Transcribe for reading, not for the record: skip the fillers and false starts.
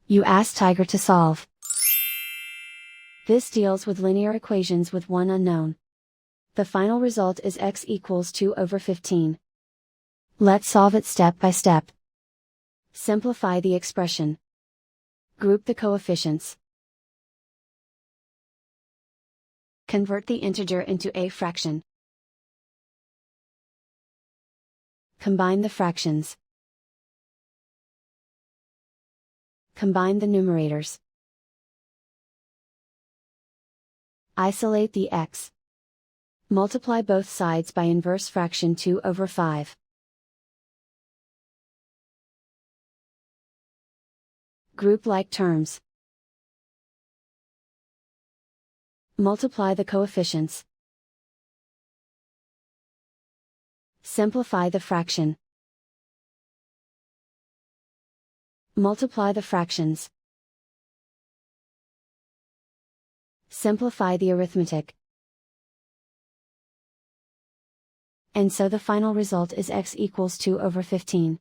You ask Tiger to solve. This deals with linear equations with one unknown. The final result is x equals 2/15. Let's solve it step by step. Simplify the expression. Group the coefficients. Convert the integer into a fraction. Combine the fractions. Combine the numerators. Isolate the x. Multiply both sides by inverse fraction 2/5. Group like terms. Multiply the coefficients. Simplify the fraction. Multiply the fractions. Simplify the arithmetic. And so the final result is x equals 2/15.